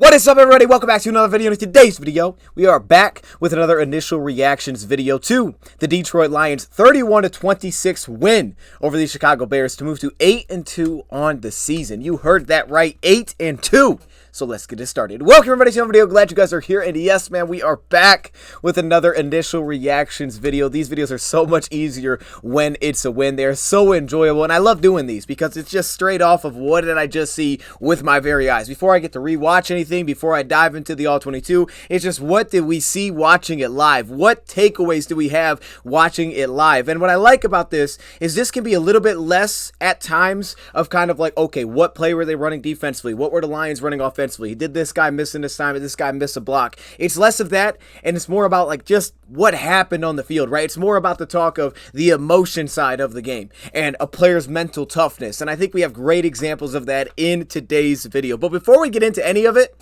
What is up, everybody? Welcome back to another video. In today's video, we are back with another initial reactions video to the Detroit Lions 31-26 win over the Chicago Bears to move to 8-2 on the season. You heard that right, 8-2. So let's get it started. Welcome everybody to another video. Glad you guys are here. And yes, man, we are back with another initial reactions video. These videos are so much easier when it's a win. They're so enjoyable. And I love doing these because it's just straight off of what did I just see with my very eyes. Before I get to rewatch anything, before I dive into the All-22, it's just what did we see watching it live? What takeaways do we have watching it live? And what I like about this is this can be a little bit less at times of kind of like, okay, what play were they running defensively? What were the Lions running offensively? Did this guy miss an assignment? This guy miss a block? It's less of that, and it's more about like just what happened on the field, right? It's more about the talk of the emotion side of the game and a player's mental toughness. And I think we have great examples of that in today's video. But before we get into any of it,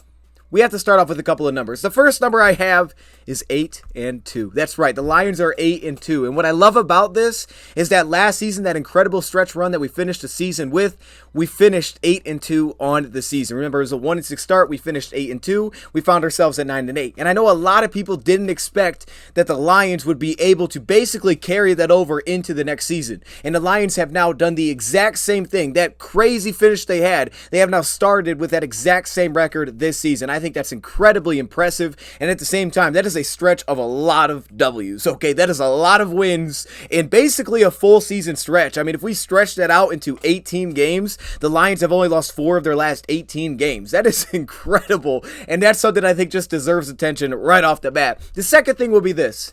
we have to start off with a couple of numbers. The first number I have is 8-2. That's right, the Lions are 8-2. And what I love about this is that last season, that incredible stretch run that we finished the season with, we finished 8-2 on the season. Remember, it was a 1-6 start. We finished 8-2. We found ourselves at 9-8. And I know a lot of people didn't expect that the Lions would be able to basically carry that over into the next season. And the Lions have now done the exact same thing. That crazy finish they had, they have now started with that exact same record this season. I think that's incredibly impressive, and at the same time, that is a stretch of a lot of W's, okay? That is a lot of wins in basically a full season stretch. I mean, if we stretch that out into 18 games, the Lions have only lost 4 of their last 18 games. That is incredible, and that's something I think just deserves attention right off the bat. The second thing will be this.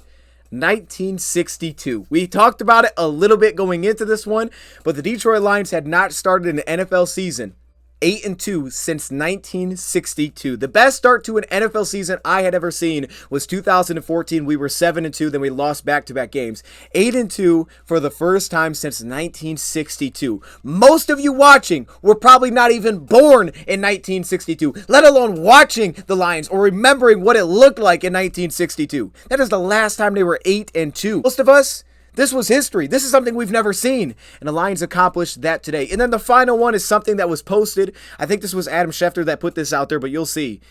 1962. We talked about it a little bit going into this one, but the Detroit Lions had not started an NFL season 8-2 since 1962. The best start to an NFL season I had ever seen was 2014. We were 7-2, then we lost back-to-back games. 8-2 for the first time since 1962. Most of you watching were probably not even born in 1962, let alone watching the Lions or remembering what it looked like in 1962. That is the last time they were 8-2. Most of us, this was history. This is something we've never seen, and the Lions accomplished that today. And then the final one is something that was posted. I think this was Adam Schefter that put this out there, but you'll see.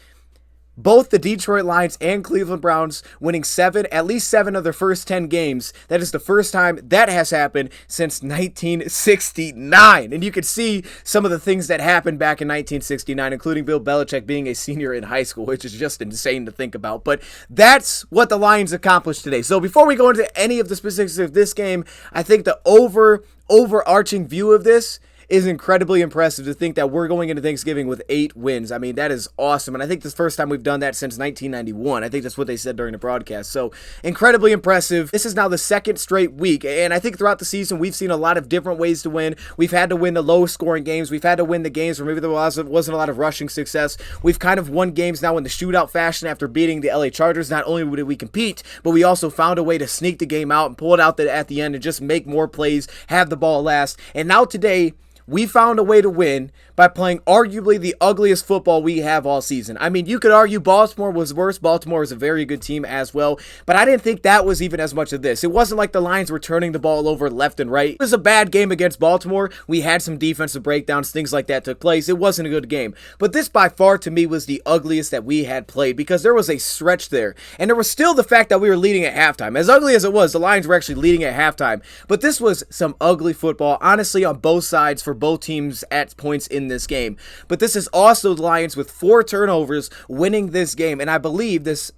Both the Detroit Lions and Cleveland Browns winning at least 7 of their first 10 games. That is the first time that has happened since 1969. And you can see some of the things that happened back in 1969, including Bill Belichick being a senior in high school, which is just insane to think about. But that's what the Lions accomplished today. So before we go into any of the specifics of this game, I think the overarching view of this is incredibly impressive to think that we're going into Thanksgiving with 8 wins. I mean, that is awesome. And I think this is the first time we've done that since 1991. I think that's what they said during the broadcast. So incredibly impressive. This is now the second straight week. And I think throughout the season, we've seen a lot of different ways to win. We've had to win the low scoring games. We've had to win the games where maybe there wasn't a lot of rushing success. We've kind of won games now in the shootout fashion after beating the LA Chargers. Not only did we compete, but we also found a way to sneak the game out and pull it out at the end and just make more plays, have the ball last. And now today, we found a way to win by playing arguably the ugliest football we have all season. I mean, you could argue Baltimore was worse. Baltimore is a very good team as well, but I didn't think that was even as much of this. It wasn't like the Lions were turning the ball over left and right. It was a bad game against Baltimore. We had some defensive breakdowns, things like that took place. It wasn't a good game, but this by far to me was the ugliest that we had played because there was a stretch there, and there was still the fact that we were leading at halftime. As ugly as it was, the Lions were actually leading at halftime, but this was some ugly football, honestly, on both sides for both teams at points in this game. But this is also the Lions with 4 turnovers winning this game, and I believe this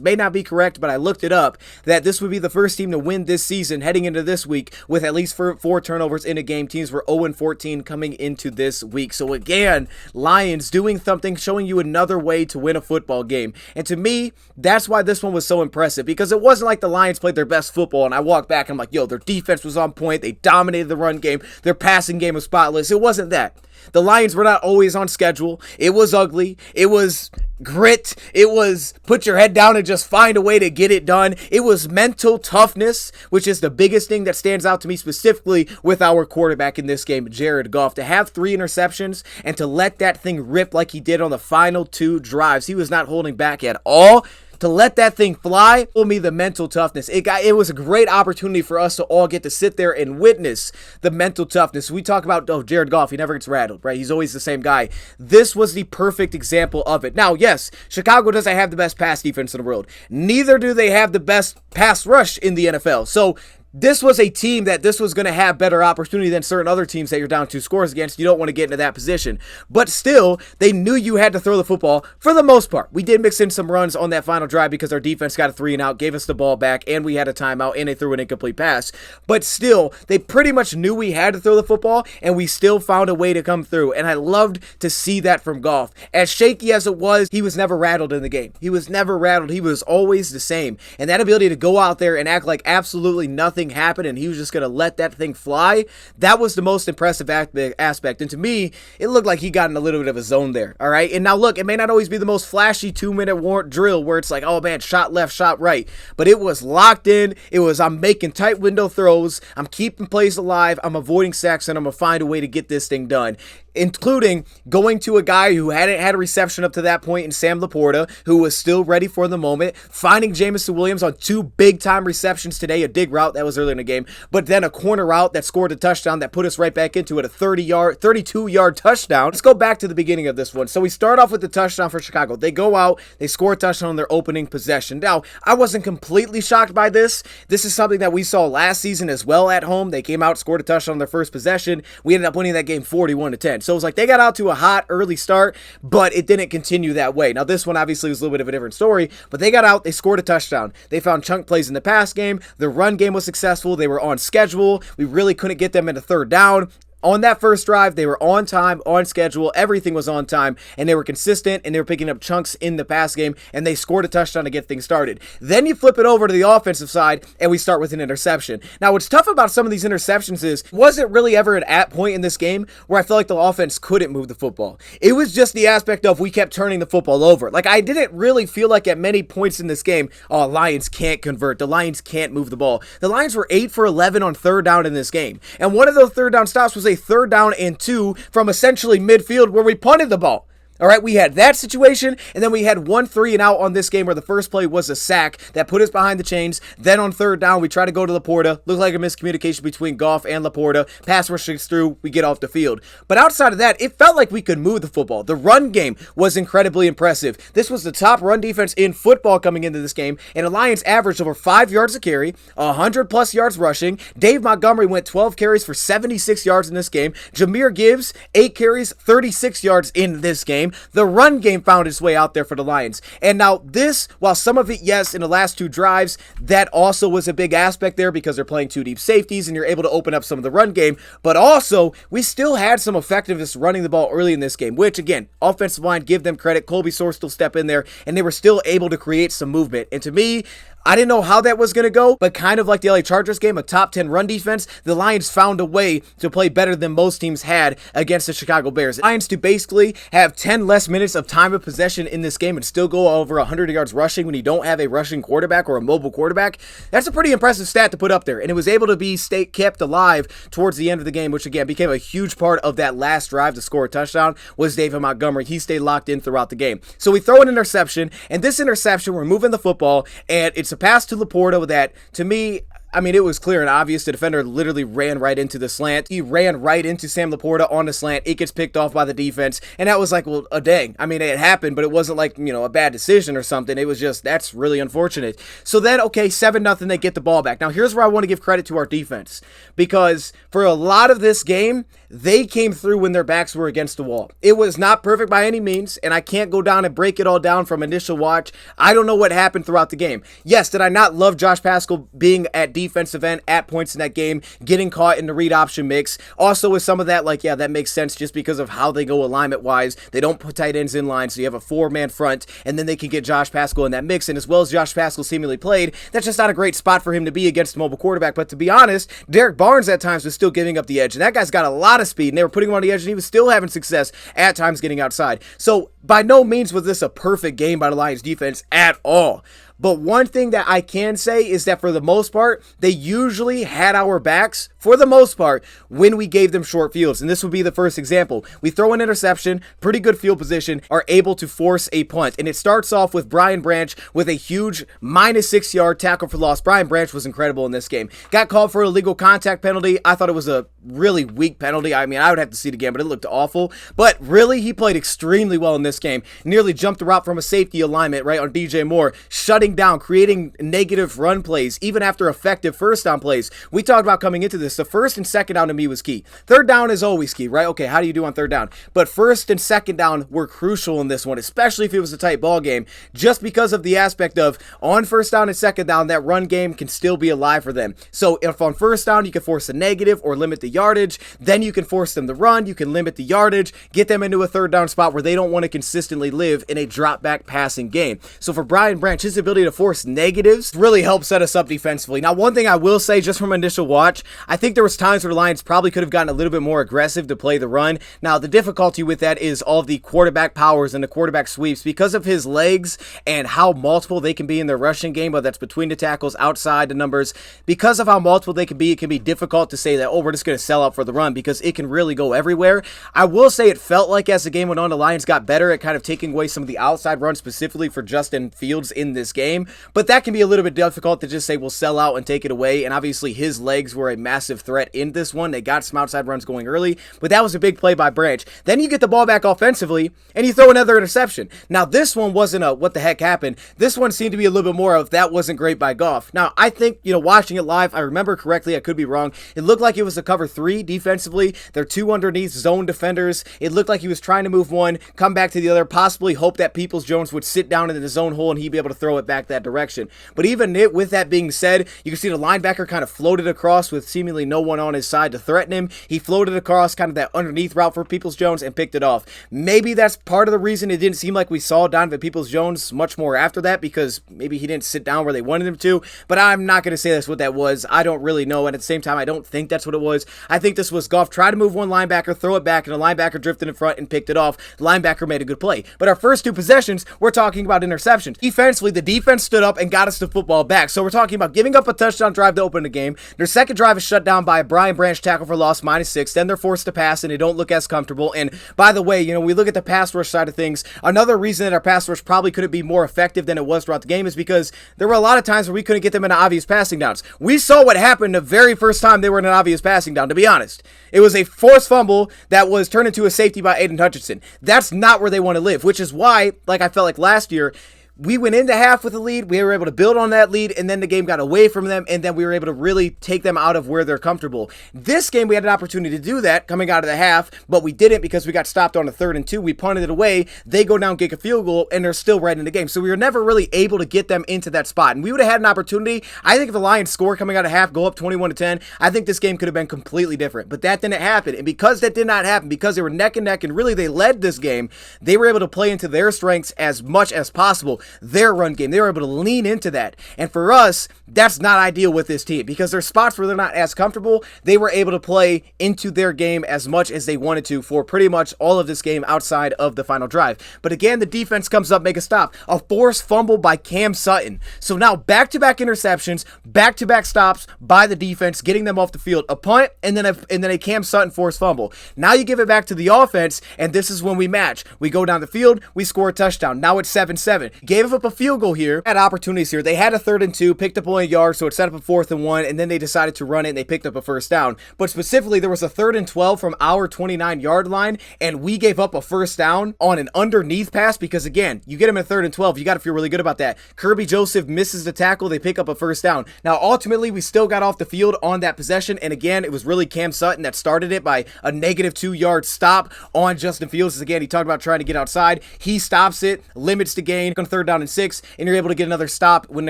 may not be correct, but I looked it up, that this would be the first team to win this season heading into this week with at least 4 turnovers in a game. Teams were 0-14 coming into this week. So again, Lions doing something, showing you another way to win a football game. And to me, that's why this one was so impressive, because it wasn't like the Lions played their best football and I walked back and I'm like, yo, their defense was on point. They dominated the run game. Their passing game was spotless. It wasn't that. The Lions were not always on schedule. It was ugly. It was grit. It was put your head down and just find a way to get it done. It was mental toughness, which is the biggest thing that stands out to me specifically with our quarterback in this game, Jared Goff. To have 3 interceptions and to let that thing rip like he did on the final 2 drives. He was not holding back at all. to let that thing fly, told me the mental toughness. It was a great opportunity for us to all get to sit there and witness the mental toughness. We talk about, Jared Goff, he never gets rattled, right? He's always the same guy. This was the perfect example of it. Now, yes, Chicago doesn't have the best pass defense in the world. Neither do they have the best pass rush in the NFL. So this was a team that this was going to have better opportunity than certain other teams that you're down 2 scores against. You don't want to get into that position. But still, they knew you had to throw the football for the most part. We did mix in some runs on that final drive because our defense got a 3-and-out, gave us the ball back, and we had a timeout, and they threw an incomplete pass. But still, they pretty much knew we had to throw the football, and we still found a way to come through. And I loved to see that from Goff. As shaky as it was, he was never rattled in the game. He was never rattled. He was always the same. And that ability to go out there and act like absolutely nothing happened and he was just going to let that thing fly, that was the most impressive aspect. And to me, it looked like he got in a little bit of a zone there, all right? And now look, it may not always be the most flashy 2-minute drill where it's like, oh man, shot left, shot right, but it was locked in. It was, I'm making tight window throws, I'm keeping plays alive, I'm avoiding sacks, and I'm going to find a way to get this thing done, including going to a guy who hadn't had a reception up to that point in Sam Laporta, who was still ready for the moment, finding Jameson Williams on 2 big-time receptions today, a dig route that was early in the game, but then a corner route that scored a touchdown that put us right back into it, a 32-yard touchdown. Let's go back to the beginning of this one. So we start off with the touchdown for Chicago. They go out, they score a touchdown on their opening possession. Now, I wasn't completely shocked by this. This is something that we saw last season as well at home. They came out, scored a touchdown on their first possession. We ended up winning that game 41-10. So it was like they got out to a hot early start, but it didn't continue that way. Now, this one obviously was a little bit of a different story, but they got out, they scored a touchdown. They found chunk plays in the pass game. The run game was successful. They were on schedule. We really couldn't get them into third down. On that first drive, they were on time, on schedule, everything was on time, and they were consistent, and they were picking up chunks in the pass game, and they scored a touchdown to get things started. Then you flip it over to the offensive side, and we start with an interception. Now, what's tough about some of these interceptions is, wasn't really ever an point in this game where I felt like the offense couldn't move the football. It was just the aspect of we kept turning the football over. Like, I didn't really feel like at many points in this game, Lions can't convert, the Lions can't move the ball. The Lions were 8 for 11 on third down in this game, and one of those third down stops was a 3rd down and 2 from essentially midfield where we punted the ball. All right, we had that situation, and then we had 1 3-and-out on this game where the first play was a sack that put us behind the chains. Then on third down, we try to go to Laporta. Looked like a miscommunication between Goff and Laporta. Pass rushes through, we get off the field. But outside of that, it felt like we could move the football. The run game was incredibly impressive. This was the top run defense in football coming into this game, and the Lions averaged over 5 yards a carry, 100-plus yards rushing. Dave Montgomery went 12 carries for 76 yards in this game. Jahmyr Gibbs, 8 carries, 36 yards in this game. The run game found its way out there for the Lions. And now this, while some of it, yes, in the last 2 drives, that also was a big aspect there because they're playing 2 deep safeties and you're able to open up some of the run game. But also, we still had some effectiveness running the ball early in this game, which, again, offensive line, give them credit. Colby Source still step in there, and they were still able to create some movement. And to me, I didn't know how that was going to go, but kind of like the LA Chargers game, a top 10 run defense, the Lions found a way to play better than most teams had against the Chicago Bears. The Lions to basically have 10 less minutes of time of possession in this game and still go over 100 yards rushing when you don't have a rushing quarterback or a mobile quarterback. That's a pretty impressive stat to put up there, and it was able to be kept alive towards the end of the game, which again became a huge part of that last drive to score a touchdown was David Montgomery. He stayed locked in throughout the game. So we throw an interception, and this interception, we're moving the football, and it's a pass to Laporta that, to me, I mean, it was clear and obvious. The defender literally ran right into the slant. He ran right into Sam Laporta on the slant. It gets picked off by the defense. And that was like, well, a dang. I mean, it happened, but it wasn't like, a bad decision or something. It was just, that's really unfortunate. So then, okay, 7-0, they get the ball back. Now, here's where I want to give credit to our defense. Because for a lot of this game, they came through when their backs were against the wall. It was not perfect by any means, and I can't go down and break it all down from initial watch. I don't know what happened throughout the game. Yes, did I not love Josh Paschal being at defensive end at points in that game, getting caught in the read option mix? Also with some of that, like, yeah, that makes sense just because of how they go alignment-wise. They don't put tight ends in line, so you have a 4-man front, and then they can get Josh Paschal in that mix, and as well as Josh Paschal seemingly played, that's just not a great spot for him to be against a mobile quarterback. But to be honest, Derek Barnes at times was still giving up the edge, and that guy's got a lot of speed, and they were putting him on the edge, and he was still having success at times getting outside. So by no means was this a perfect game by the Lions defense at all. But one thing that I can say is that for the most part, they usually had our backs, for the most part, when we gave them short fields. And this would be the first example. We throw an interception, pretty good field position, are able to force a punt. And it starts off with Brian Branch with a huge -6 yard tackle for loss. Brian Branch was incredible in this game. Got called for a illegal contact penalty. I thought it was a really weak penalty. I mean, I would have to see it again, but it looked awful. But really, he played extremely well in this game. Nearly jumped the route from a safety alignment right on DJ Moore, shutting down, creating negative run plays, even after effective first down plays. We talked about coming into this. The first and second down to me was key. Third down is always key, right? Okay, how do you do on third down? But first and second down were crucial in this one, especially if it was a tight ball game, just because of the aspect of on first down and second down, that run game can still be alive for them. So if on first down, you can force a negative or limit the yardage, then you can force them to run, you can limit the yardage, get them into a third down spot where they don't want to consistently live in a drop back passing game. So for Brian Branch, his ability to force negatives really helped set us up defensively. Now, one thing I will say just from initial watch, I think there was times where the Lions probably could have gotten a little bit more aggressive to play the run. Now, the difficulty with that is all of the quarterback powers and the quarterback sweeps because of his legs and how multiple they can be in their rushing game, whether that's between the tackles, outside the numbers. Because of how multiple they can be, it can be difficult to say that, oh, we're just going to sell out for the run because it can really go everywhere. I will say it felt like as the game went on, the Lions got better at kind of taking away some of the outside runs specifically for Justin Fields in this game, but that can be a little bit difficult to just say we'll sell out and take it away, and obviously his legs were a massive threat in this one. They got some outside runs going early, but that was a big play by Branch. Then you get the ball back offensively, and you throw another interception. Now, this one wasn't a what the heck happened. This one seemed to be a little bit more of that wasn't great by Goff. Now, I think, watching it live, I remember correctly, I could be wrong, it looked like it was a cover 3 defensively. They're 2 underneath zone defenders. It looked like he was trying to move one, come back to the other, possibly hope that Peoples-Jones would sit down in the zone hole and he'd be able to throw it back that direction. But even with that being said, you can see the linebacker kind of floated across with seemingly no one on his side to threaten him. He floated across kind of that underneath route for Peoples-Jones and picked it off. Maybe that's part of the reason it didn't seem like we saw Donovan Peoples-Jones much more after that, because maybe he didn't sit down where they wanted him to, but I'm not going to say that's what that was. I don't really know, and at the same time, I don't think that's what it was. I think this was Goff try to move one linebacker, throw it back, and the linebacker drifted in front and picked it off. The linebacker made a good play. But our first 2 possessions, we're talking about interceptions. Defensively, the defense stood up and got us the football back. So we're talking about giving up a touchdown drive to open the game. Their second drive is shut down by a Brian Branch tackle for loss, -6. Then they're forced to pass, and they don't look as comfortable. And by the way, we look at the pass rush side of things. Another reason that our pass rush probably couldn't be more effective than it was throughout the game is because there were a lot of times where we couldn't get them into obvious passing downs. We saw what happened the very first time they were in an obvious passing down, to be honest. It was a forced fumble that was turned into a safety by Aiden Hutchinson. That's not where they want to live, which is why, like I felt like last year, we went into half with a lead, we were able to build on that lead, and then the game got away from them, and then we were able to really take them out of where they're comfortable. This game, we had an opportunity to do that coming out of the half, but we didn't because we got stopped on a 3rd and 2. We punted it away, they go down, kick a field goal, and they're still right in the game. So we were never really able to get them into that spot, and we would have had an opportunity. I think if the Lions score coming out of half, go up 21-10, I think this game could have been completely different, but that didn't happen, and because that did not happen, because they were neck and neck, and really they led this game, they were able to play into their strengths as much as possible, their run game. They were able to lean into that. And for us, that's not ideal with this team because there's spots where they're not as comfortable. They were able to play into their game as much as they wanted to for pretty much all of this game outside of the final drive. But again, the defense comes up, make a stop. A forced fumble by Cam Sutton. So now back-to-back interceptions, back-to-back stops by the defense, getting them off the field. A punt and then a Cam Sutton forced fumble. Now you give it back to the offense, and this is when we match. We go down the field, we score a touchdown. Now it's 7-7. Gave up a field goal here, had opportunities here. They had a 3rd and 2, picked up only a yard, so it set up a 4th and 1, and then they decided to run it and they picked up a first down. But specifically, there was a 3rd and 12 from our 29-yard line, and we gave up a first down on an underneath pass because, again, you get them in 3rd and 12, you got to feel really good about that. Kirby Joseph misses the tackle, they pick up a first down. Now, ultimately, we still got off the field on that possession, and again, it was really Cam Sutton that started it by a -2-yard stop on Justin Fields. Again, he talked about trying to get outside. He stops it, limits the gain on 3rd down and 6, and you're able to get another stop when,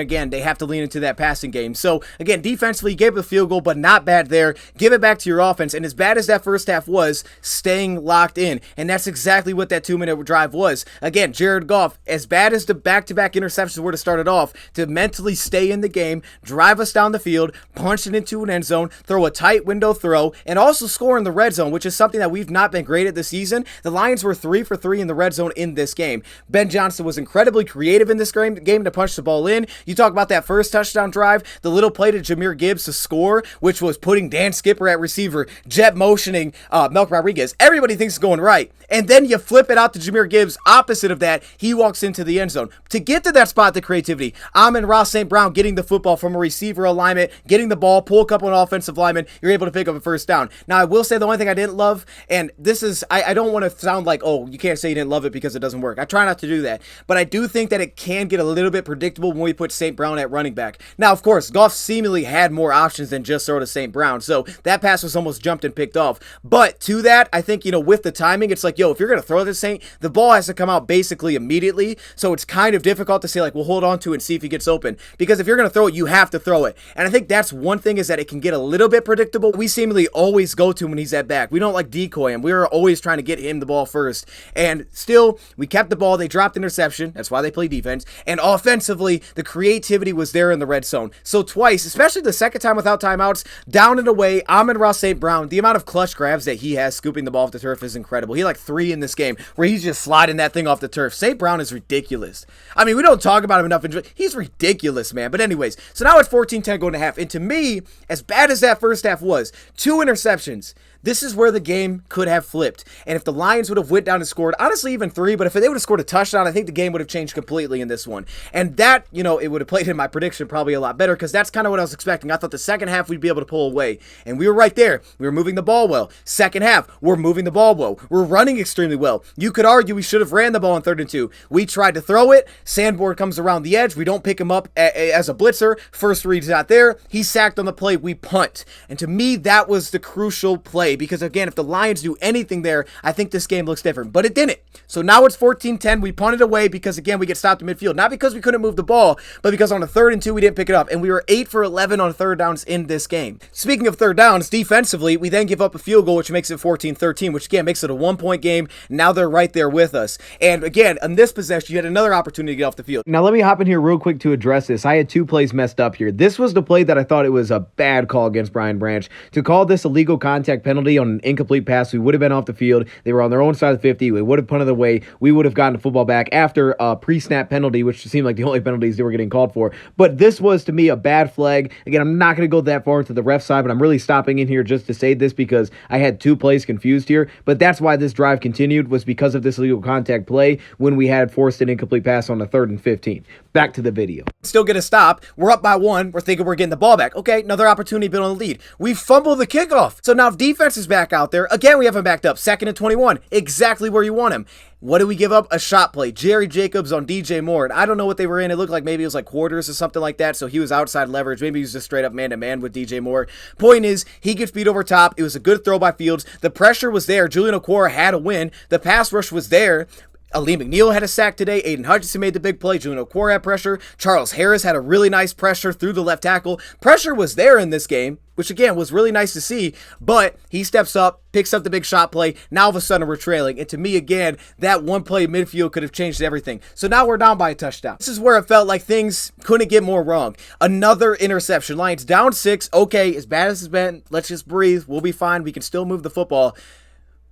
again, they have to lean into that passing game. So, again, defensively, you gave a field goal, but not bad there. Give it back to your offense, and as bad as that first half was, staying locked in, and that's exactly what that 2-minute drive was. Again, Jared Goff, as bad as the back-to-back interceptions were to start it off, to mentally stay in the game, drive us down the field, punch it into an end zone, throw a tight window throw, and also score in the red zone, which is something that we've not been great at this season. The Lions were 3 for 3 in the red zone in this game. Ben Johnson was incredibly creative creative in this game to punch the ball in. You talk about that first touchdown drive, the little play to Jahmyr Gibbs to score, which was putting Dan Skipper at receiver, jet motioning Melk Rodriguez. Everybody thinks it's going right. And then you flip it out to Jahmyr Gibbs. Opposite of that, he walks into the end zone. To get to that spot, the creativity, Amon-Ra St. Brown getting the football from a receiver alignment, getting the ball, pull a couple of offensive linemen, you're able to pick up a first down. Now, I will say the only thing I didn't love, and this is, I don't want to sound like, oh, you can't say you didn't love it because it doesn't work. I try not to do that. But I do think that it can get a little bit predictable when we put St. Brown at running back. Now, of course, Goff seemingly had more options than just sort of St. Brown. So that pass was almost jumped and picked off. But to that, I think, with the timing, it's like, yo, if you're going to throw this Saint, the ball has to come out basically immediately. So it's kind of difficult to say, like, well, hold on to it and see if he gets open. Because if you're going to throw it, you have to throw it. And I think that's one thing, is that it can get a little bit predictable. We seemingly always go to him when he's at back. We don't like decoy him. We were always trying to get him the ball first. And still, we kept the ball. They dropped interception. That's why they play defense. And offensively, the creativity was there in the red zone. So twice, especially the second time without timeouts, down and away, Amon-Ra St. Brown, the amount of clutch grabs that he has scooping the ball off the turf is incredible. He had like 3 in this game where he's just sliding that thing off the turf. St. Brown is ridiculous. I mean, we don't talk about him enough. He's ridiculous, man. But anyways, so now it's 14-10 going to half. And to me, as bad as that first half was, 2 interceptions, this is where the game could have flipped. And if the Lions would have went down and scored, honestly, even 3, but if they would have scored a touchdown, I think the game would have changed completely in this one. And that, it would have played in my prediction probably a lot better, because that's kind of what I was expecting. I thought the second half we'd be able to pull away. And we were right there. We were moving the ball well. Second half, we're moving the ball well. We're running extremely well. You could argue we should have ran the ball on 3rd and 2. We tried to throw it. Sanborn comes around the edge. We don't pick him up as a blitzer. First read's not there. He's sacked on the play. We punt. And to me, that was the crucial play, because again, if the Lions do anything there, I think this game looks different, but it didn't. So now it's 14-10. We punted away because, again, we get stopped in midfield. Not because we couldn't move the ball, but because on a 3rd and 2, we didn't pick it up, and we were 8 for 11 on 3rd downs in this game. Speaking of 3rd downs, defensively, we then give up a field goal, which makes it 14-13, which, again, makes it a 1-point game. Now they're right there with us. And, again, on this possession, you had another opportunity to get off the field. Now, let me hop in here real quick to address this. I had 2 plays messed up here. This was the play that I thought it was a bad call against Brian Branch. To call this a legal contact penalty on an incomplete pass, we would have been off the field. They were on their own side of the 50. We would have punted away. We would have gotten the football back after a pre-snap penalty, which seemed like the only penalties they were getting called for. But this was, to me, a bad flag. Again, I'm not going to go that far into the ref side, but I'm really stopping in here just to say this because I had 2 plays confused here. But that's why this drive continued, was because of this illegal contact play when we had forced an incomplete pass on the 3rd and 15. Back to the video. Still get a stop. We're up by 1. We're thinking we're getting the ball back. Okay, another opportunity built on the lead. We fumble the kickoff. So now if defense is back out there, again, we haven't backed up. 2nd and 21. Exactly where you want him. What do we give up? A shot play. Jerry Jacobs on DJ Moore. And I don't know what they were in. It looked like maybe it was like quarters or something like that. So he was outside leverage. Maybe he was just straight up man-to-man with DJ Moore. Point is, he gets beat over top. It was a good throw by Fields. The pressure was there. Julian Okwara had a win. The pass rush was there. Ali McNeil had a sack today. Aiden Hutchinson made the big play. Julian Okwara had pressure. Charles Harris had a really nice pressure through the left tackle. Pressure was there in this game, which again was really nice to see, but he steps up, picks up the big shot play. Now all of a sudden we're trailing. And to me, again, that one play midfield could have changed everything. So now we're down by a touchdown. This is where it felt like things couldn't get more wrong. Another interception. Lions down 6. Okay, as bad as it's been, let's just breathe. We'll be fine. We can still move the football.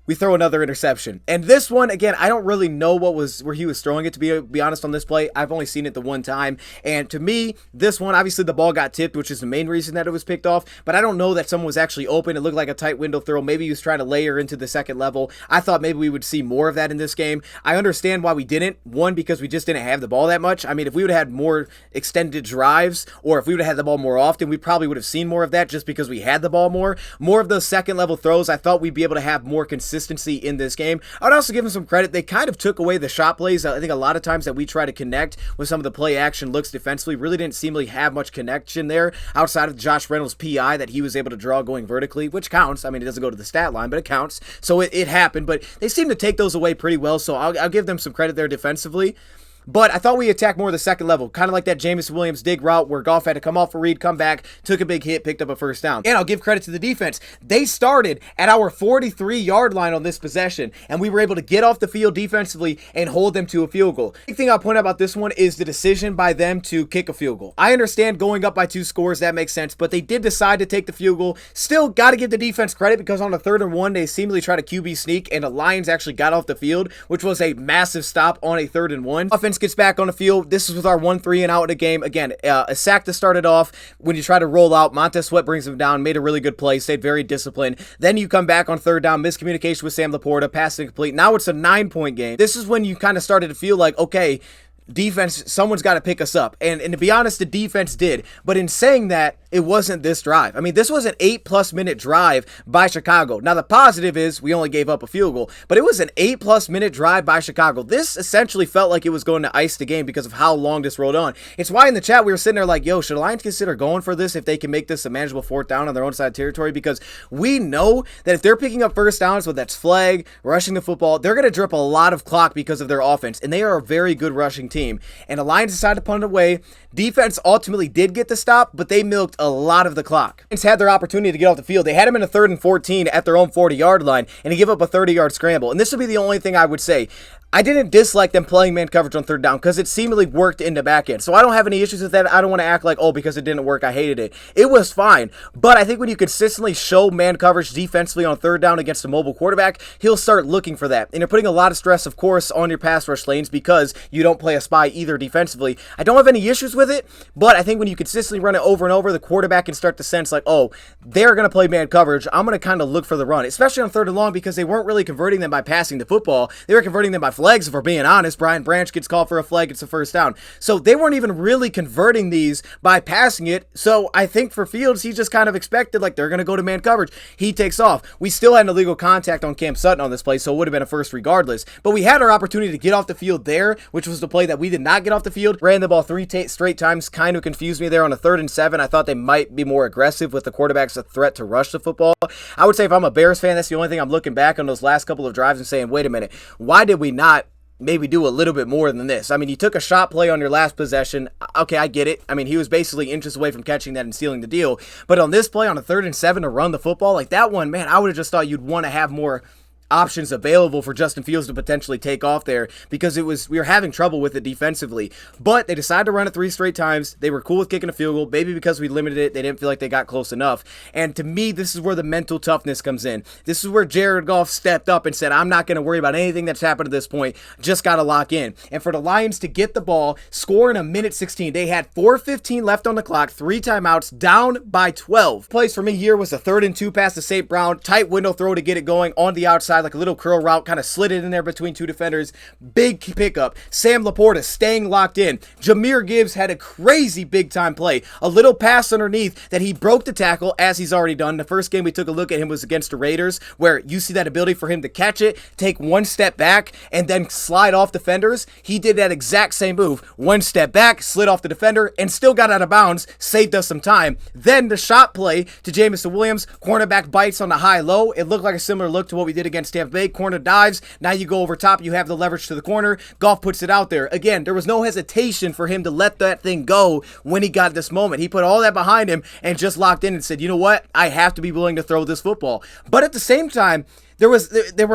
We throw another interception. And this one, again, I don't really know where he was throwing it, to be honest, on this play. I've only seen it the one time. And to me, this one, obviously the ball got tipped, which is the main reason that it was picked off. But I don't know that someone was actually open. It looked like a tight window throw. Maybe he was trying to layer into the second level. I thought maybe we would see more of that in this game. I understand why we didn't. One, because we just didn't have the ball that much. I mean, if we would have had more extended drives, or if we would have had the ball more often, we probably would have seen more of that just because we had the ball more. More of those second level throws, I thought we'd be able to have more consistency in this game. I would also give them some credit. They kind of took away the shot plays. I think a lot of times that we try to connect with some of the play action looks defensively really didn't seemingly have much connection there outside of Josh Reynolds' PI that he was able to draw going vertically, which counts. I mean, it doesn't go to the stat line, but it counts. So it happened, but they seem to take those away pretty well. So I'll give them some credit there defensively. But I thought we attacked more of the second level, kind of like that Jameson Williams dig route where Goff had to come off a read, come back, took a big hit, picked up a first down. And I'll give credit to the defense. They started at our 43-yard line on this possession, and we were able to get off the field defensively and hold them to a field goal. The thing I'll point out about this one is the decision by them to kick a field goal. I understand going up by 2 scores, that makes sense, but they did decide to take the field goal. Still got to give the defense credit because on a 3rd and 1, they seemingly tried to QB sneak, and the Lions actually got off the field, which was a massive stop on a 3rd and 1. Offense offense gets back on the field. This is with our 1-3 and out of the game. Again, a sack to start it off. When you try to roll out, Montez Sweat brings him down, made a really good play, stayed very disciplined. Then you come back on third down, miscommunication with Sam Laporta, pass incomplete. Now it's a 9-point game. This is when you kind of started to feel like, okay, defense, someone's got to pick us up. And to be honest, the defense did. But in saying that, it wasn't this drive. I mean, this was an 8+ minute drive by Chicago. Now, the positive is we only gave up a field goal, but it was an 8+ minute drive by Chicago. This essentially felt like it was going to ice the game because of how long this rolled on. It's why in the chat we were sitting there like, yo, should the Lions consider going for this if they can make this a manageable fourth down on their own side of territory? Because we know that if they're picking up first downs, whether that's flag, rushing the football, they're going to drip a lot of clock because of their offense, and they are a very good rushing team. And the Lions decided to punt it away. Defense ultimately did get the stop, but they milked a lot of the clock. Lions had their opportunity to get off the field. They had him in a 3rd and 14 at their own 40-yard line, and he gave up a 30-yard scramble. And this would be the only thing I would say. I didn't dislike them playing man coverage on third down because it seemingly worked in the back end. So I don't have any issues with that. I don't want to act like, oh, because it didn't work, I hated it. It was fine. But I think when you consistently show man coverage defensively on third down against a mobile quarterback, he'll start looking for that. And you're putting a lot of stress, of course, on your pass rush lanes because you don't play a spy either defensively. I don't have any issues with it, but I think when you consistently run it over and over, the quarterback can start to sense like, oh, they're going to play man coverage. I'm going to kind of look for the run, especially on third and long because they weren't really converting them by passing the football. They were converting them by flags, if we're being honest. Brian Branch gets called for a flag, it's a first down. So they weren't even really converting these by passing it. So I think for Fields, he just kind of expected like they're going to go to man coverage. He takes off. We still had an illegal contact on Cam Sutton on this play, so it would have been a first regardless. But we had our opportunity to get off the field there, which was the play that we did not get off the field. Ran the ball 3 straight times, kind of confused me there on a 3rd and 7. I thought they might be more aggressive with the quarterback's a threat to rush the football. I would say if I'm a Bears fan, that's the only thing I'm looking back on those last couple of drives and saying, wait a minute, why did we not maybe do a little bit more than this? I mean, you took a shot play on your last possession. Okay, I get it. I mean, he was basically inches away from catching that and sealing the deal. But on this play, on a 3rd and 7 to run the football, like that one, man, I would have just thought you'd want to have more options available for Justin Fields to potentially take off there because we were having trouble with it defensively. But they decided to run it 3 straight times. They were cool with kicking a field goal. Maybe because we limited it, they didn't feel like they got close enough. And to me, this is where the mental toughness comes in. This is where Jared Goff stepped up and said, I'm not going to worry about anything that's happened to this point. Just got to lock in. And for the Lions to get the ball, score in a minute 16, they had 4:15 left on the clock, 3 timeouts, down by 12. Plays for me here was a 3rd and 2 pass to St. Brown, tight window throw to get it going on the outside, like a little curl route, kind of slid it in there between 2 defenders. Big pickup. Sam Laporta staying locked in. Jahmyr Gibbs had a crazy big time play. A little pass underneath that he broke the tackle, as he's already done. The first game we took a look at him was against the Raiders, where you see that ability for him to catch it, take 1 step back, and then slide off defenders. He did that exact same move. 1 step back, slid off the defender, and still got out of bounds, saved us some time. Then the shot play to Jamison Williams. Cornerback bites on the high-low. It looked like a similar look to what we did against Tampa Bay. Corner dives. Now you go over top. You have the leverage to the corner. Goff puts it out there. Again, there was no hesitation for him to let that thing go when he got this moment. He put all that behind him and just locked in and said, you know what? I have to be willing to throw this football. But at the same time, there was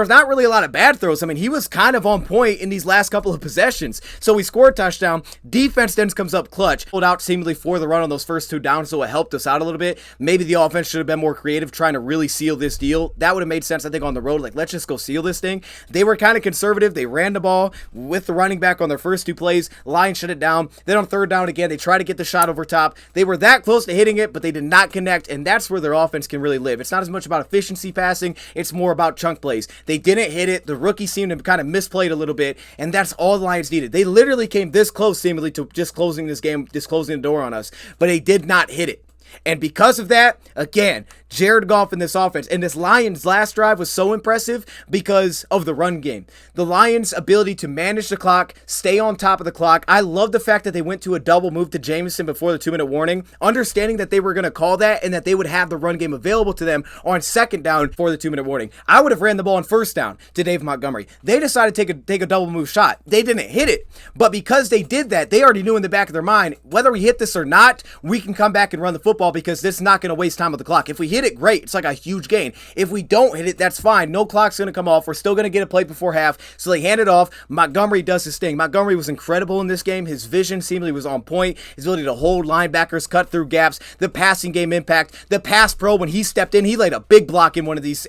not really a lot of bad throws. I mean, he was kind of on point in these last couple of possessions. So we scored a touchdown. Defense then comes up clutch. Pulled out seemingly for the run on those first 2 downs, so it helped us out a little bit. Maybe the offense should have been more creative trying to really seal this deal. That would have made sense, I think, on the road. Like, let's just go seal this thing. They were kind of conservative. They ran the ball with the running back on their first 2 plays. Lions shut it down. Then on 3rd down again, they tried to get the shot over top. They were that close to hitting it, but they did not connect, and that's where their offense can really live. It's not as much about efficiency passing. It's more about chunk plays. They didn't hit it. The rookie seemed to kind of misplayed a little bit, and that's all the Lions needed. They literally came this close, seemingly, to just closing this game, just closing the door on us, but they did not hit it. And because of that, again, Jared Goff in this offense. And this Lions last drive was so impressive because of the run game. The Lions' ability to manage the clock, stay on top of the clock. I love the fact that they went to a double move to Jameson before the 2-minute warning, understanding that they were going to call that and that they would have the run game available to them on 2nd down for the 2-minute warning. I would have ran the ball on 1st down to Dave Montgomery. They decided to take a double move shot. They didn't hit it, but because they did that, they already knew in the back of their mind, whether we hit this or not, we can come back and run the football because this is not going to waste time on the clock. If we hit hit it, great. It's like a huge gain. If we don't hit it, that's fine. No clock's going to come off. We're still going to get a play before half. So they hand it off. Montgomery does his thing. Montgomery was incredible in this game. His vision seemingly was on point. His ability to hold linebackers, cut through gaps, the passing game impact, the pass pro when he stepped in, he laid a big block in one of these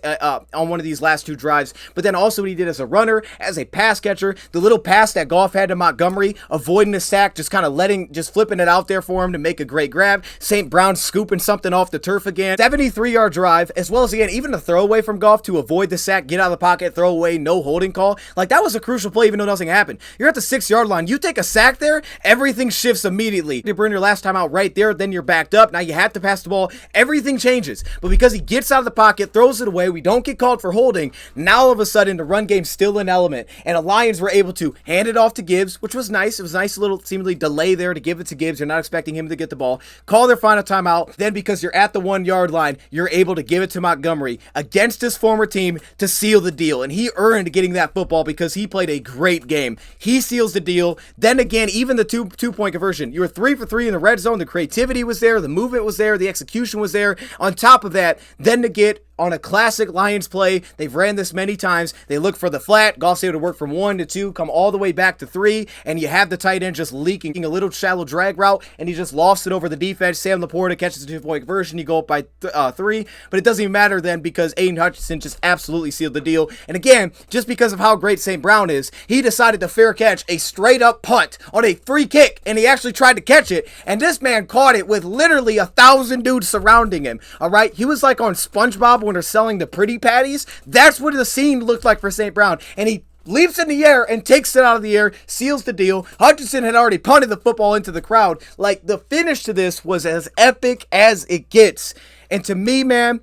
on one of these last two drives. But then also what he did as a runner, as a pass catcher, the little pass that Goff had to Montgomery, avoiding the sack, just kind of flipping it out there for him to make a great grab. St. Brown scooping something off the turf again. 73-yard drive, as well as again, even the throwaway from Goff to avoid the sack, get out of the pocket, throw away, no holding call. Like, that was a crucial play, even though nothing happened. You're at the 6-yard line. You take a sack there, everything shifts immediately. You bring your last time out right there, then you're backed up. Now you have to pass the ball. Everything changes. But because he gets out of the pocket, throws it away, we don't get called for holding. Now all of a sudden, the run game's still an element. And the Lions were able to hand it off to Gibbs, which was nice. It was a nice little seemingly delay there to give it to Gibbs. You're not expecting him to get the ball. Call their final timeout. Then because you're at the 1-yard line, you're able to give it to Montgomery against his former team to seal the deal. And he earned getting that football because he played a great game. He seals the deal. Then again, even the two-point conversion. You were 3 for 3 in the red zone. The creativity was there. The movement was there. The execution was there. On top of that, then to get on a classic Lions play, they've ran this many times. They look for the flat. Goff's able to work from 1 to 2, come all the way back to 3, and you have the tight end just leaking a little shallow drag route, and he just lofts it over the defense. Sam Laporta catches the 2-point conversion. You go up by 3, but it doesn't even matter then because Aiden Hutchinson just absolutely sealed the deal. And again, just because of how great St. Brown is, he decided to fair catch a straight-up punt on a free kick, and he actually tried to catch it, and this man caught it with literally 1,000 dudes surrounding him, all right? He was like on SpongeBob when they're selling the pretty patties. That's what the scene looked like for St. Brown. And he leaps in the air and takes it out of the air, seals the deal. Hutchinson had already punted the football into the crowd. Like, the finish to this was as epic as it gets. And to me, man,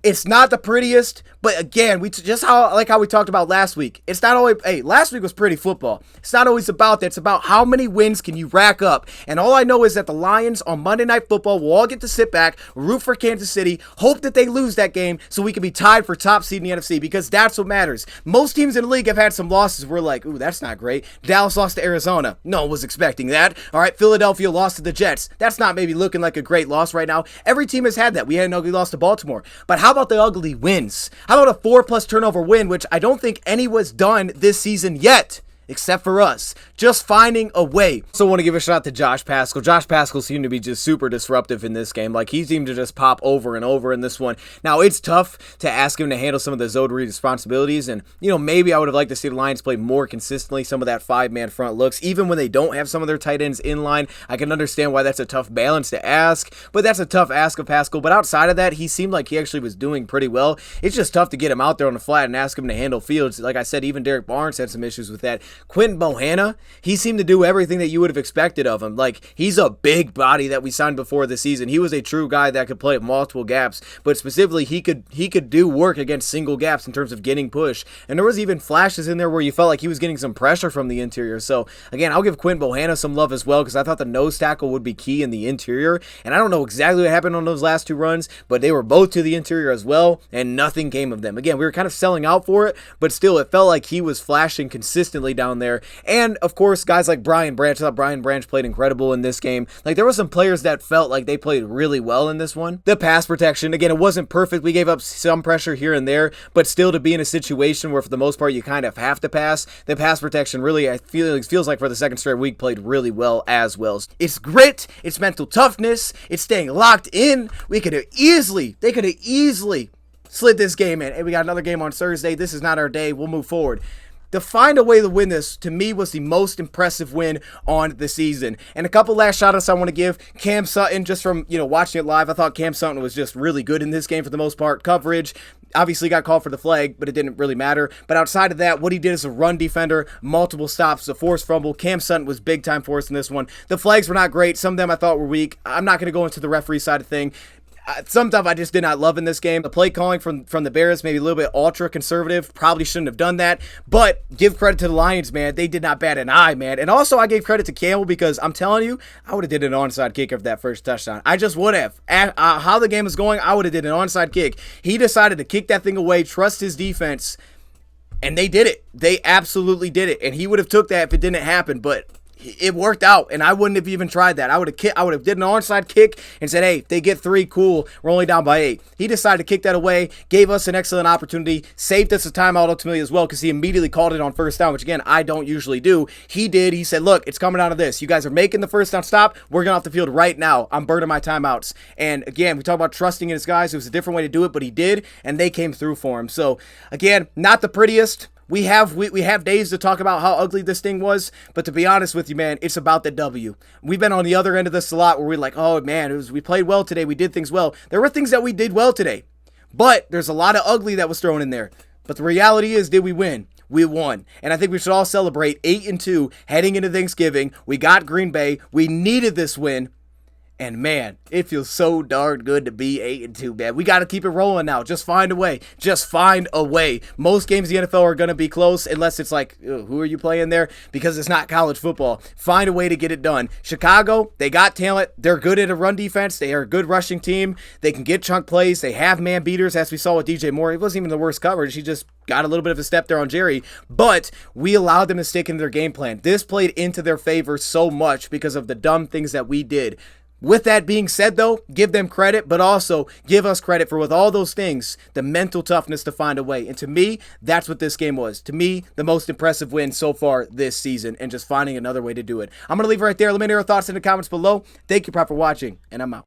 it's not the prettiest, but again, we how we talked about last week. It's not always, last week was pretty football. It's not always about that. It's about how many wins can you rack up. And all I know is that the Lions on Monday Night Football will all get to sit back, root for Kansas City, hope that they lose that game so we can be tied for top seed in the NFC, because that's what matters. Most teams in the league have had some losses. We're like, ooh, that's not great. Dallas lost to Arizona. No one was expecting that. All right, Philadelphia lost to the Jets. That's not maybe looking like a great loss right now. Every team has had that. We had an ugly loss to Baltimore. But how about the ugly wins? How about a 4+ turnover win, which I don't think anyone's done this season yet, except for us, just finding a way. So I want to give a shout out to Josh Paschal. Josh Paschal seemed to be just super disruptive in this game. Like, he seemed to just pop over and over in this one. Now, it's tough to ask him to handle some of the zone read responsibilities, and, maybe I would have liked to see the Lions play more consistently, some of that 5-man front looks, even when they don't have some of their tight ends in line. I can understand why that's a tough balance to ask, but that's a tough ask of Paschal. But outside of that, he seemed like he actually was doing pretty well. It's just tough to get him out there on the flat and ask him to handle fields. Like I said, even Derek Barnes had some issues with that. Quentin Bohanna, he seemed to do everything that you would have expected of him. Like, he's a big body that we signed before the season. He was a true guy that could play at multiple gaps, but specifically he could do work against single gaps in terms of getting push. And there was even flashes in there where you felt like he was getting some pressure from the interior. So again, I'll give Quentin Bohanna some love as well, because I thought the nose tackle would be key in the interior. And I don't know exactly what happened on those last 2 runs, but they were both to the interior as well, and nothing came of them. Again, we were kind of selling out for it, but still it felt like he was flashing consistently down there. And of course, guys like Brian Branch. I thought Brian Branch played incredible in this game. Like, there were some players that felt like they played really well in this one. The pass protection, again, it wasn't perfect. We gave up some pressure here and there, but still to be in a situation where for the most part you kind of have to pass, the pass protection really, I feels like for the second straight week played really well as well. It's grit, it's mental toughness, it's staying locked in. They could have easily slid this game in. And we got another game on Thursday. This is not our day. We'll move forward. To find a way to win this, to me, was the most impressive win on the season. And a couple last shout-outs I want to give. Cam Sutton, just from, watching it live, I thought Cam Sutton was just really good in this game for the most part. Coverage, obviously got called for the flag, but it didn't really matter. But outside of that, what he did as a run defender, multiple stops, a forced fumble. Cam Sutton was big time for us in this one. The flags were not great. Some of them I thought were weak. I'm not going to go into the referee side of thing. Some stuff I just did not love in this game. The play calling from the Bears, maybe a little bit ultra conservative. Probably shouldn't have done that. But give credit to the Lions, man. They did not bat an eye, man. And also I gave credit to Campbell, because I'm telling you, I would have did an onside kick after that first touchdown. I just would have. How the game was going, I would have did an onside kick. He decided to kick that thing away, trust his defense, and they did it. They absolutely did it. And he would have took that if it didn't happen, but it worked out, and I wouldn't have even tried that. I would have did an onside kick and said, hey, if they get 3, cool, we're only down by 8. He decided to kick that away, gave us an excellent opportunity, saved us a timeout ultimately as well, because he immediately called it on first down, which again, I don't usually do. He did. He said, look, it's coming down to this. You guys are making the first down stop. We're going off the field right now. I'm burning my timeouts. And again, we talk about trusting in his guys. It was a different way to do it, but he did, and they came through for him. So again, not the prettiest. We have days to talk about how ugly this thing was, but to be honest with you, man, it's about the W. We've been on the other end of this a lot where we're like, oh man, we played well today, we did things well. There were things that we did well today, but there's a lot of ugly that was thrown in there. But the reality is, did we win? We won. And I think we should all celebrate 8-2 heading into Thanksgiving. We got Green Bay. We needed this win. And man, it feels so darn good to be 8-2, man. We got to keep it rolling now. Just find a way. Just find a way. Most games in the NFL are going to be close unless it's like, who are you playing there? Because it's not college football. Find a way to get it done. Chicago, they got talent. They're good at a run defense. They are a good rushing team. They can get chunk plays. They have man beaters, as we saw with DJ Moore. It wasn't even the worst coverage. He just got a little bit of a step there on Jerry. But we allowed them to stick into their game plan. This played into their favor so much because of the dumb things that we did. With that being said, though, give them credit, but also give us credit for, with all those things, the mental toughness to find a way. And to me, that's what this game was. To me, the most impressive win so far this season, and just finding another way to do it. I'm going to leave it right there. Let me know your thoughts in the comments below. Thank you, Prop, for watching, and I'm out.